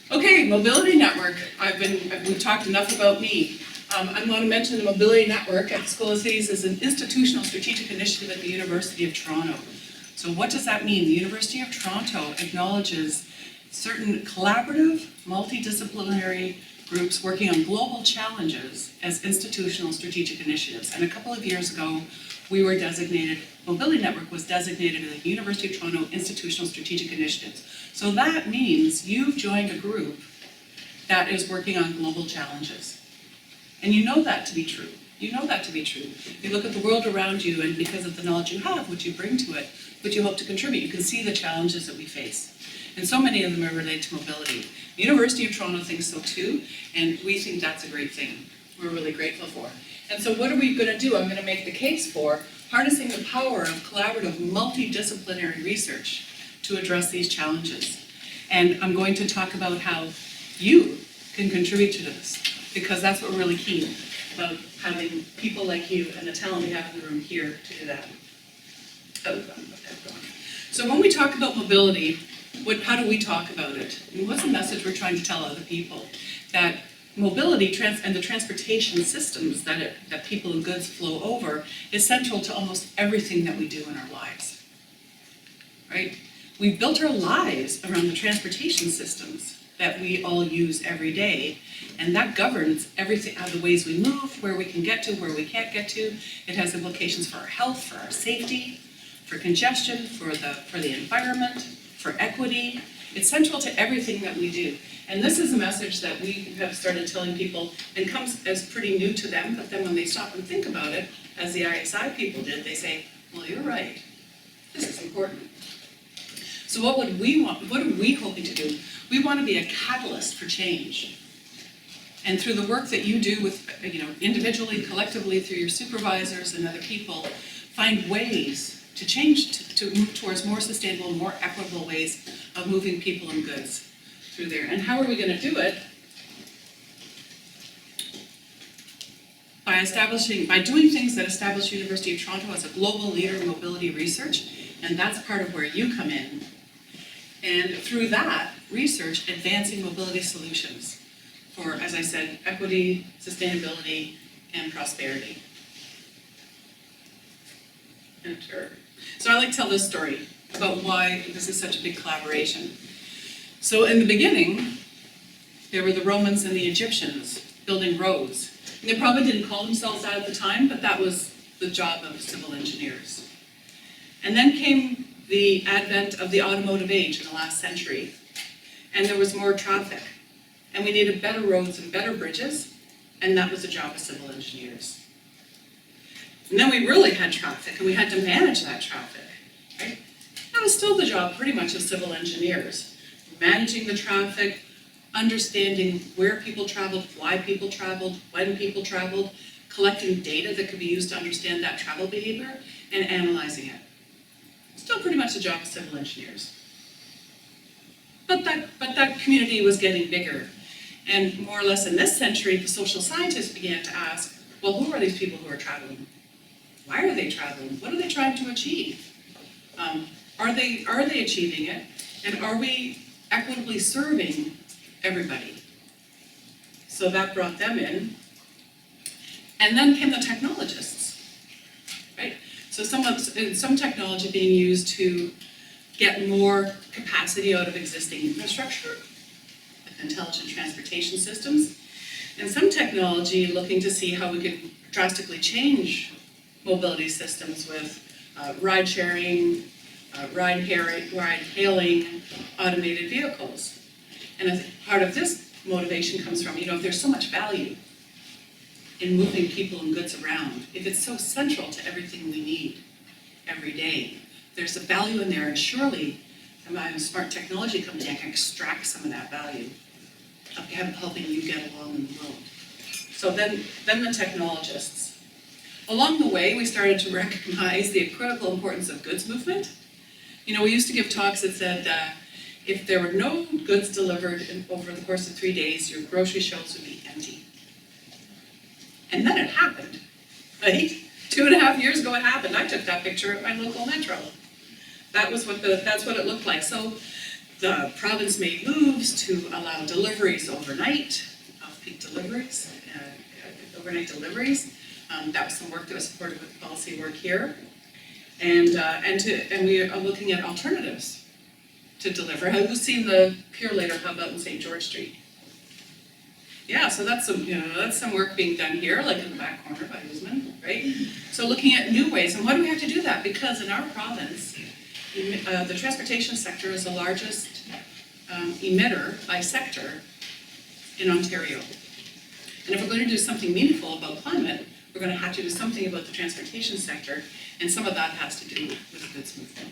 Okay, mobility network. We've talked enough about me. I want to mention the mobility network at the School of Cities is an institutional strategic initiative at the University of Toronto. So what does that mean? The University of Toronto acknowledges certain collaborative, multidisciplinary groups working on global challenges as institutional strategic initiatives. And a couple of years ago, Mobility Network was designated as the University of Toronto Institutional Strategic Initiatives. So that means you've joined a group that is working on global challenges. And you know that to be true. You know that to be true. You look at the world around you, and because of the knowledge you have, what you bring to it, what you hope to contribute, you can see the challenges that we face. And so many of them are related to mobility. The University of Toronto thinks so too, and we think that's a great thing. We're really grateful for. And so what are we going to do? I'm going to make the case for harnessing the power of collaborative, multidisciplinary research to address these challenges. And I'm going to talk about how you can contribute to this, because that's what we're really keen about, having people like you and the talent we have in the room here to do that. So when we talk about mobility, how do we talk about it? And what's the message we're trying to tell other people? That mobility and the transportation systems that people and goods flow over is central to almost everything that we do in our lives, right? We've built our lives around the transportation systems that we all use every day, and that governs everything, the ways we move, where we can get to, where we can't get to. It has implications for our health, for our safety, for congestion, for the environment, for equity. It's central to everything that we do. And this is a message that we have started telling people, and comes as pretty new to them, but then when they stop and think about it, as the ISI people did, they say, well, you're right, this is important. So what would we want? What are we hoping to do? We want to be a catalyst for change. And through the work that you do with, individually, collectively, through your supervisors and other people, find ways to change, to move towards more sustainable, more equitable ways of moving people and goods through there. And how are we going to do it? By doing things that establish University of Toronto as a global leader in mobility research, and that's part of where you come in. And through that research, advancing mobility solutions for, as I said, equity, sustainability, and prosperity. Enter. So I like to tell this story about why this is such a big collaboration. So in the beginning, there were the Romans and the Egyptians building roads. And they probably didn't call themselves that at the time, but that was the job of civil engineers. And then came the advent of the automotive age in the last century, and there was more traffic. And we needed better roads and better bridges, and that was the job of civil engineers. And then we really had traffic, and we had to manage that traffic, right? That was still the job pretty much of civil engineers. Managing the traffic, understanding where people traveled, why people traveled, when people traveled, collecting data that could be used to understand that travel behavior, and analyzing it. Still pretty much the job of civil engineers. But that community was getting bigger. And more or less in this century, the social scientists began to ask, well, who are these people who are traveling? Why are they traveling? What are they trying to achieve? Are they achieving it? And are we equitably serving everybody? So that brought them in. And then came the technologists, right? So some technology being used to get more capacity out of existing infrastructure, like intelligent transportation systems, and some technology looking to see how we could drastically change mobility systems with ride sharing, ride hailing, automated vehicles. And as part of this motivation comes from, if there's so much value in moving people and goods around, if it's so central to everything we need every day, there's a value in there, and surely I'm a smart technology company, I can extract some of that value of helping you get along in the world. So then the technologists. Along the way, we started to recognize the critical importance of goods movement. We used to give talks that said, if there were no goods delivered over the course of 3 days, your grocery shelves would be empty. And then it happened, right? 2.5 years ago it happened. I took that picture at my local metro. That's what it looked like. So The province made moves to allow deliveries overnight, off-peak deliveries, overnight deliveries. That was some work that was supported with policy work here. And we are looking at alternatives to deliver. Have you seen the Purelator hub out in St. George Street? Yeah, so that's some work being done here, like in the back corner by Usman, right? So looking at new ways, and why do we have to do that? Because in our province, the transportation sector is the largest emitter by sector in Ontario. And if we're going to do something meaningful about climate, we're going to have to do something about the transportation sector, and some of that has to do with the goods movement.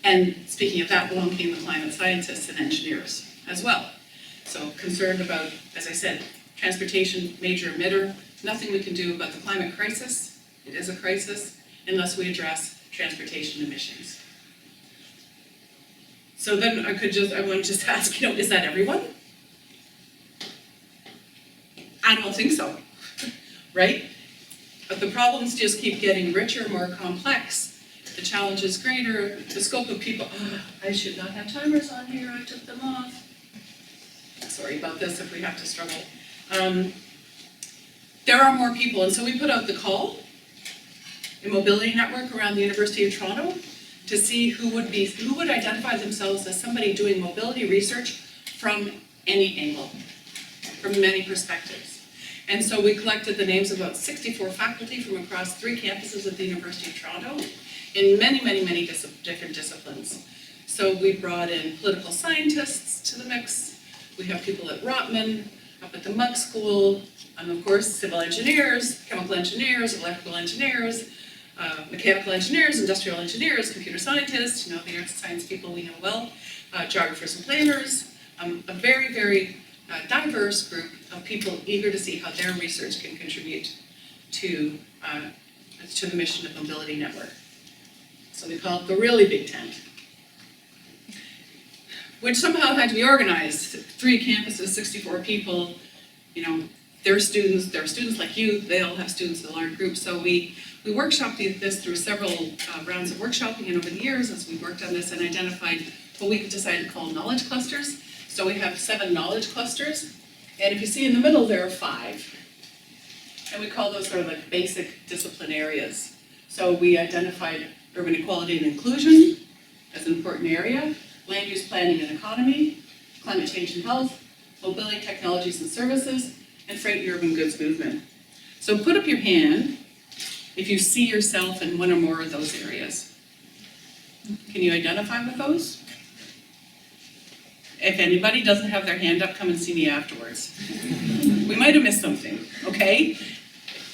And speaking of that, along came the climate scientists and engineers as well. So concerned about, as I said, transportation, major emitter, nothing we can do about the climate crisis, it is a crisis, unless we address transportation emissions. So then I want to just ask, is that everyone? I don't think so, right? But the problems just keep getting richer, more complex. The challenge is greater, the scope of people, I should not have timers on here, I took them off. Sorry about this if we have to struggle. There are more people, and so we put out the call, a mobility network around the University of Toronto, to see who would identify themselves as somebody doing mobility research from any angle, from many perspectives. And so we collected the names of about 64 faculty from across 3 campuses at the University of Toronto in many different disciplines. So we brought in political scientists to the mix. We have people at Rotman, up at the Munk School, and of course civil engineers, chemical engineers, electrical engineers, mechanical engineers, industrial engineers, computer scientists, the earth science people we know well, geographers and planners, a very diverse group of people eager to see how their research can contribute to the mission of Mobility Network. So we call it the really big tent, which somehow had to be organized. 3 campuses, 64 people, they're students like you, they all have students in large groups. So we workshopped this through several rounds of workshopping, and over the years as we worked on this and identified what we decided to call knowledge clusters. So we have 7 knowledge clusters, and if you see in the middle there are 5. And we call those sort of like basic discipline areas. So we identified urban equality and inclusion as an important area, land use planning and economy, climate change and health, mobility technologies and services, and freight and urban goods movement. So put up your hand if you see yourself in one or more of those areas. Can you identify with those? If anybody doesn't have their hand up, come and see me afterwards. We might have missed something, okay?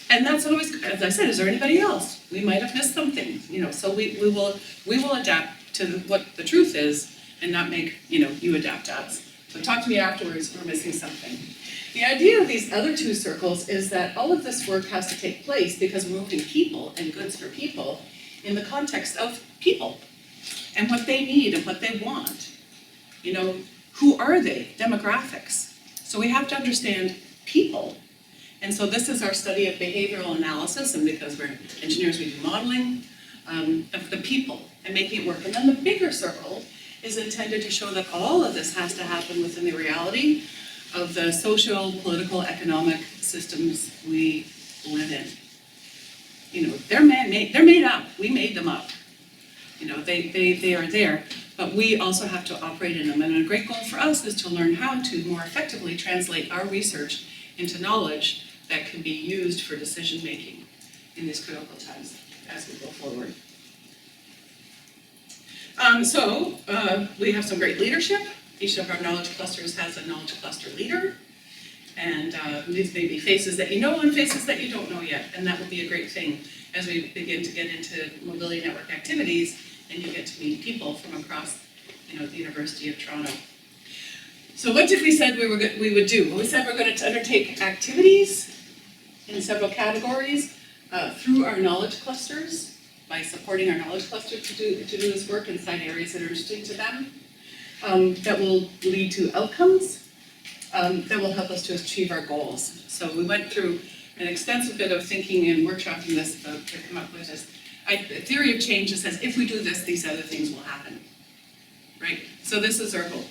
And that's always, as I said, is there anybody else? We might have missed something, so we will adapt to what the truth is and not make, you adapt us. So talk to me afterwards if we're missing something. The idea of these other 2 circles is that all of this work has to take place because we're moving people and goods for people in the context of people and what they need and what they want. Who are they? Demographics. So we have to understand people. And so this is our study of behavioral analysis, and because we're engineers, we do modeling of the people and making it work. And then the bigger circle is intended to show that all of this has to happen within the reality of the social, political, economic systems we live in. They're man-made, they're made up, we made them up. They are there, but we also have to operate in them. And a great goal for us is to learn how to more effectively translate our research into knowledge that can be used for decision making in these critical times as we go forward. We have some great leadership. Each of our knowledge clusters has a knowledge cluster leader. And these may be faces that you know and faces that you don't know yet. And that will be a great thing as we begin to get into mobility network activities and you get to meet people from across the University of Toronto. So what did we said we would do? Well, we said we're going to undertake activities in several categories through our knowledge clusters, by supporting our knowledge cluster to do this work inside areas that are interesting to them. That will lead to outcomes that will help us to achieve our goals. So we went through an extensive bit of thinking and workshopping this to come up with this. A theory of change that says if we do this, these other things will happen. right? So this is our goal.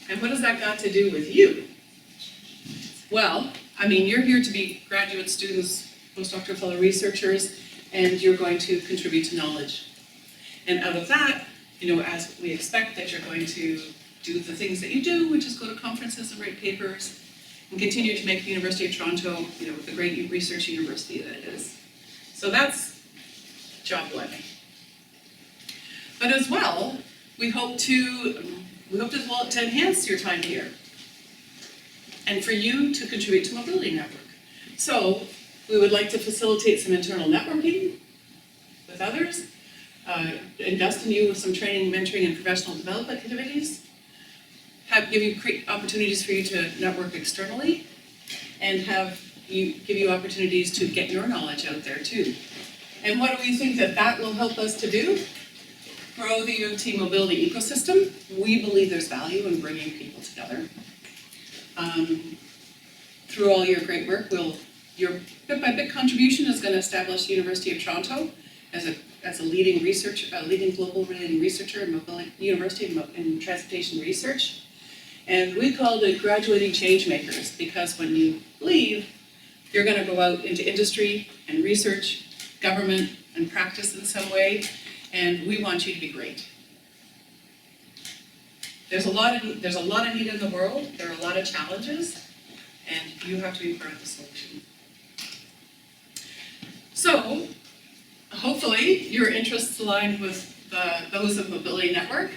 And what has that got to do with you? Well, I mean, you're here to be graduate students, postdoctoral fellow researchers, and you're going to contribute to knowledge. And out of that, you know, as we expect that you're going to do the things that you do, which is go to conferences and write papers, and continue to make the University of Toronto, you know, the great research university that it is. So that's job one. But as well, we hope to enhance your time here, and for you to contribute to Mobility Network. So we would like to facilitate some internal networking with others, invest in you with some training, mentoring, and professional development activities, give you create opportunities for you to network externally, and give you opportunities to get your knowledge out there too. And what do we think that will help us to do? Grow the UT mobility ecosystem. We believe there's value in bringing people together. Through all your great work, your bit by bit contribution is going to establish the University of Toronto as a leading global leading researcher in mobility, university in transportation research. And we called it graduating change makers, because when you leave, you're going to go out into industry and research, government, and practice in some way, and we want you to be great. There's a lot of need in the world, there are a lot of challenges, and you have to be part of the solution. So, hopefully, your interests align with those of Mobility Network,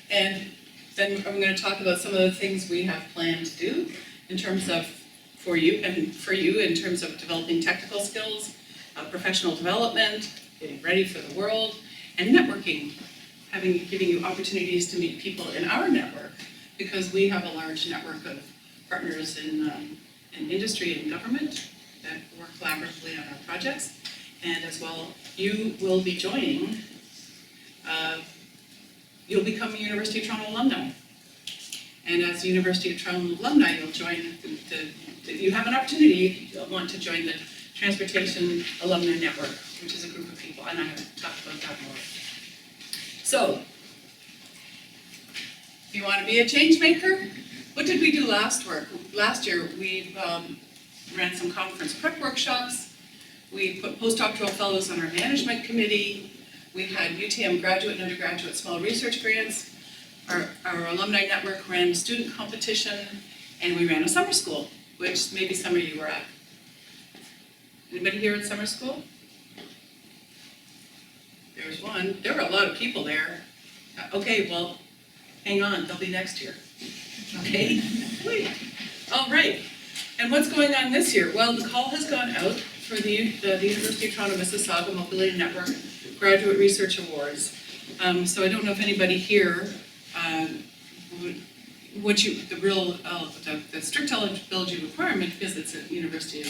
and then I'm going to talk about some of the things we have planned to do in terms of for you in terms of developing technical skills, professional development, getting ready for the world, and networking, giving you opportunities to meet people in our network, because we have a large network of partners in industry and government that work collaboratively on our projects. And as well, you will be joining, you'll become a University of Toronto alumni. And as University of Toronto alumni, you'll join, you have an opportunity if you want to join the Transportation Alumni Network, which is a group of people, and I have talked about that more. So, if you want to be a change maker, what did we do last year? We ran some conference prep workshops. We put postdoctoral fellows on our management committee. We had UTM graduate and undergraduate small research grants. Our alumni network ran student competition, and we ran a summer school, which maybe some of you were at. Anybody here at summer school? There's one. There were a lot of people there. Okay, well, hang on, they'll be next year. Okay? Wait. All right. And what's going on this year? Well, the call has gone out for the University of Toronto Mississauga Mobility Network Graduate Research Awards. So I don't know if anybody here, the strict eligibility requirement, because it's at University of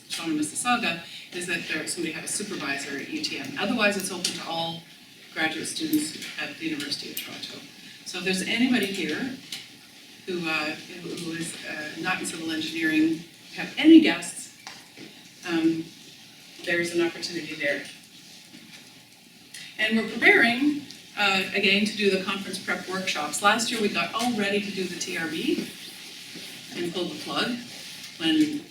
Toronto Mississauga, is that somebody have a supervisor at UTM. Otherwise, it's open to all graduate students at the University of Toronto. So if there's anybody here who is not in civil engineering, have any guests, there's an opportunity there. And we're preparing, again, to do the conference prep workshops. Last year we got all ready to do the TRB and pulled the plug when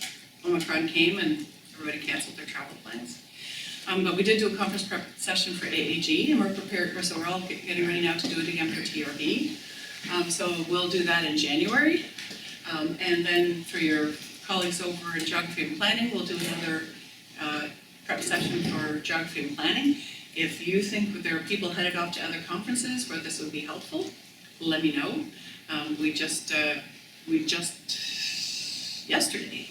Omicron came and everybody canceled their travel plans. But we did do a conference prep session for AAG, and we're prepared, so we're all getting ready now to do it again for TRB. So we'll do that in January. And then for your colleagues over in geography and planning, we'll do another prep session for geography and planning. If you think there are people headed off to other conferences where this would be helpful, let me know. We just yesterday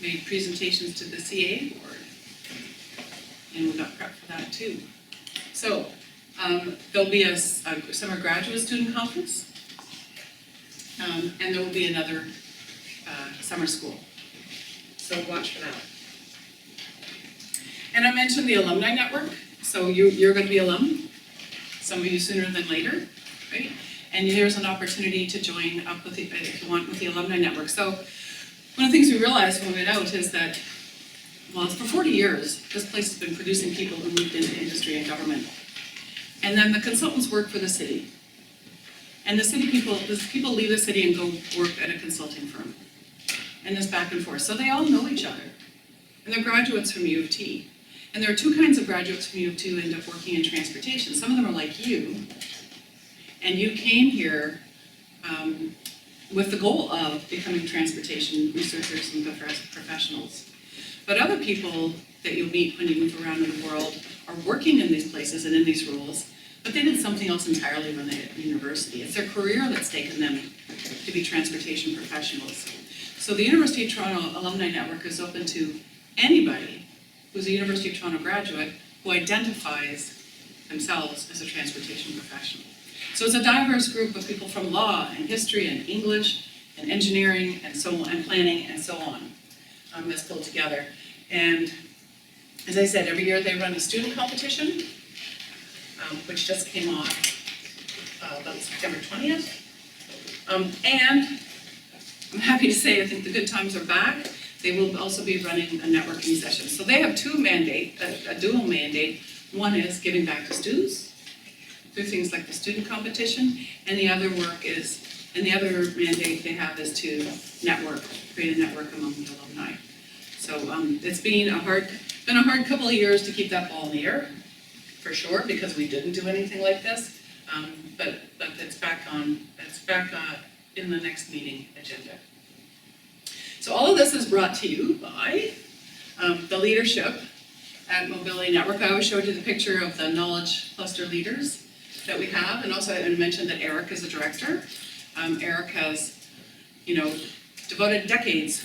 made presentations to the CA board, and we got prep for that too. So there'll be a summer graduate student conference, and there will be another summer school. So watch for that. And I mentioned the alumni network. So you're going to be alum, some of you sooner than later, right? And there's an opportunity to join up with if you want, with the alumni network. So one of the things we realized when we went out is that, well, for 40 years, this place has been producing people who moved into industry and government. And then the consultants work for the city. And the people leave the city and go work at a consulting firm. And this back and forth. So they all know each other. And they're graduates from U of T. And there are two kinds of graduates from U of T who end up working in transportation. Some of them are like you, and you came here with the goal of becoming transportation researchers and professionals. But other people that you'll meet when you move around in the world are working in these places and in these roles, but they did something else entirely when they were at university. It's their career that's taken them to be transportation professionals. So the University of Toronto Alumni Network is open to anybody who's a University of Toronto graduate who identifies themselves as a transportation professional. So it's a diverse group of people from law and history and English and engineering and so on, and planning and so on, that's pulled together. And as I said, every year they run a student competition, which just came off about September 20th. And I'm happy to say I think the good times are back. They will also be running a networking session. So they have two mandate, a dual mandate. One is giving back to students through things like the student competition, and the other mandate they have is to create a network among the alumni. So it's been a hard couple of years to keep that ball in the air, for sure, because we didn't do anything like this. But it's back in the next meeting agenda. So all of this is brought to you by the leadership at Mobility Network. I always showed you the picture of the knowledge cluster leaders that we have, and also I mentioned that Eric is the director. Eric has, devoted decades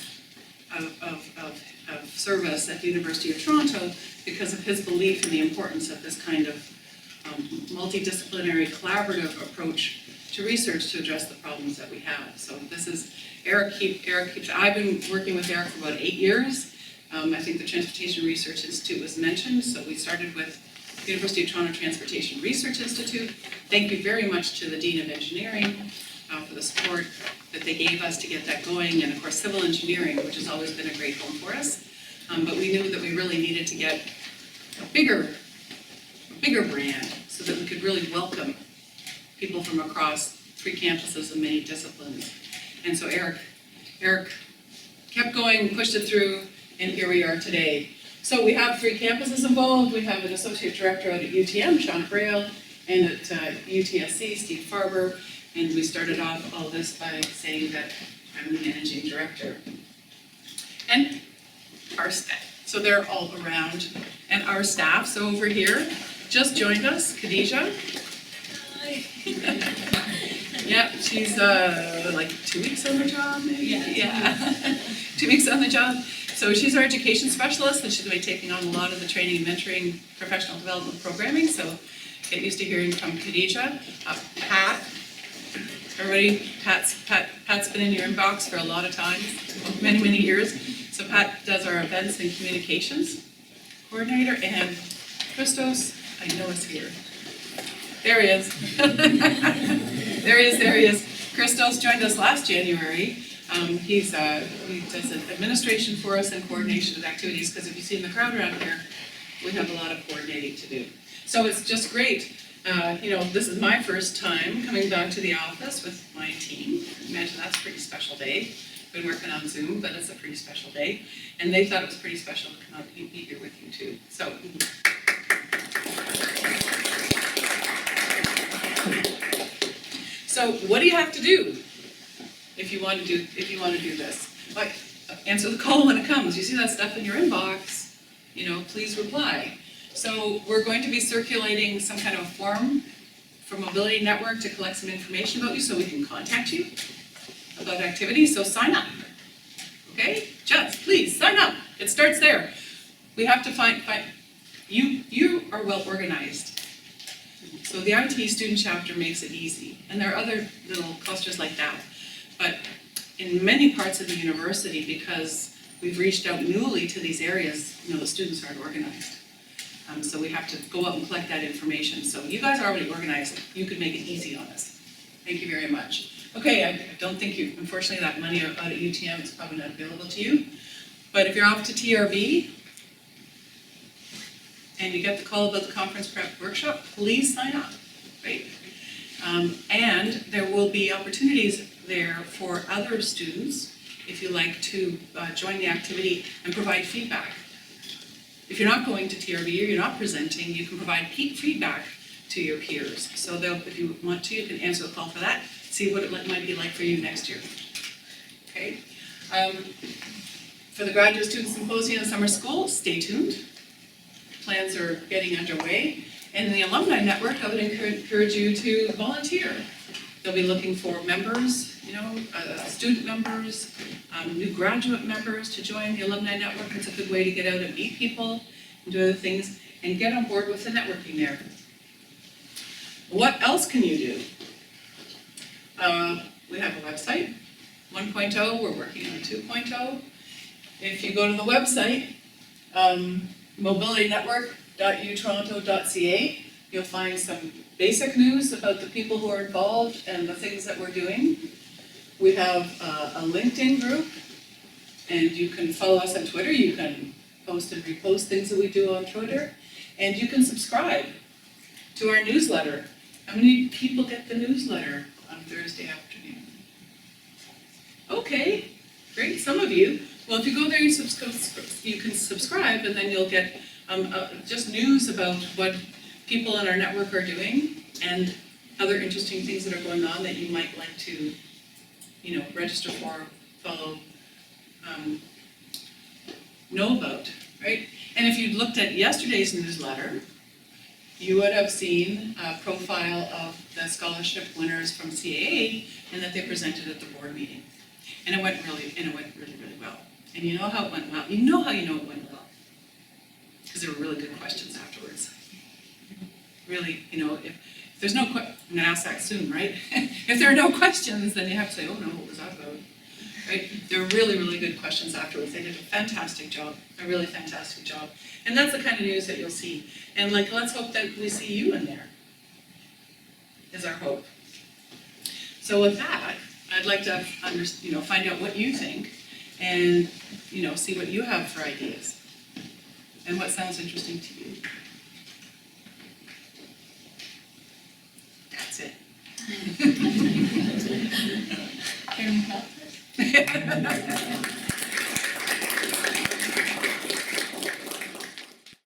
of service at the University of Toronto because of his belief in the importance of this kind of multidisciplinary, collaborative approach to research to address the problems that we have. So this is Eric keeps. I've been working with Eric for about 8 years. I think the Transportation Research Institute was mentioned, so we started with the University of Toronto Transportation Research Institute. Thank you very much to the Dean of Engineering for the support that they gave us to get that going, and of course civil engineering, which has always been a great home for us. But we knew that we really needed to get a bigger brand so that we could really welcome people from across 3 campuses and many disciplines. And so Eric kept going, pushed it through, and here we are today. So we have 3 campuses involved. We have an associate director out at UTM, Sean Braille, and at UTSC, Steve Farber. And we started off all this by saying that I'm the managing director. And our staff. So they're all around. And our staff, so over here, just joined us, Khadija. Hi. Yeah, she's like 2 weeks on the job, maybe? Yeah. 2 weeks on the job. So she's our education specialist, and she's going to be taking on a lot of the training and mentoring, professional development programming. So get used to hearing from Khadija. Pat, everybody, Pat's been in your inbox for a lot of time, many, many years. So Pat does our events and communications coordinator, and Christos, I know is here. There he is. There he is. Christos joined us last January. He does administration for us and coordination of activities, because if you see in the crowd around here, we have a lot of coordinating to do. So it's just great. This is my first time coming back to the office with my team. Imagine that's a pretty special day. Been working on Zoom, but it's a pretty special day. And they thought it was pretty special to come out and be here with you too. So what do you have to do if you want to do this? Like, answer the call when it comes. You see that stuff in your inbox, please reply. So we're going to be circulating some kind of a form for Mobility Network to collect some information about you so we can contact you about activities. So sign up, okay? Just please sign up. It starts there. We have to find you are well organized. So the IT student chapter makes it easy, and there are other little clusters like that. But in many parts of the university, because we've reached out newly to these areas, the students aren't organized. So we have to go out and collect that information. So you guys are already organized. You could make it easy on us. Thank you very much. Okay, I don't think unfortunately that money out at UTM is probably not available to you. But if you're off to TRB and you get the call about the conference prep workshop, please sign up, right? And there will be opportunities there for other students, if you like, to join the activity and provide feedback. If you're not going to TRB or you're not presenting, you can provide feedback to your peers. So if you want to, you can answer the call for that, see what it might be like for you next year. Okay. For the Graduate Student Symposium and Summer School, stay tuned. Plans are getting underway. And in the Alumni Network, I would encourage you to volunteer. They'll be looking for members, student members, new graduate members to join the Alumni Network. It's a good way to get out and meet people and do other things and get on board with the networking there. What else can you do? We have a website, 1.0, we're working on 2.0. If you go to the website, mobilitynetwork.utoronto.ca, you'll find some basic news about the people who are involved and the things that we're doing. We have a LinkedIn group, and you can follow us on Twitter. You can post and repost things that we do on Twitter, and you can subscribe to our newsletter. How many people get the newsletter on Thursday afternoon? Okay, great, some of you. Well, if you go there, you can subscribe, and then you'll get just news about what people in our network are doing and other interesting things that are going on that you might like to, register for, follow, know about, right? And if you looked at yesterday's newsletter, you would have seen a profile of the scholarship winners from CAA and that they presented at the board meeting. And it went really, really well. And you know how it went well? You know how it went well? Because there were really good questions afterwards. Really, if there's no I'm gonna ask that soon, right? If there are no questions, then you have to say, oh no, what was that about? Right? There were really, really good questions afterwards. They did a fantastic job, a really fantastic job. And that's the kind of news that you'll see. And let's hope that we see you in there, is our hope. So with that, I'd like to find out what you think and see what you have for ideas and what sounds interesting to you. That's it. Can we help?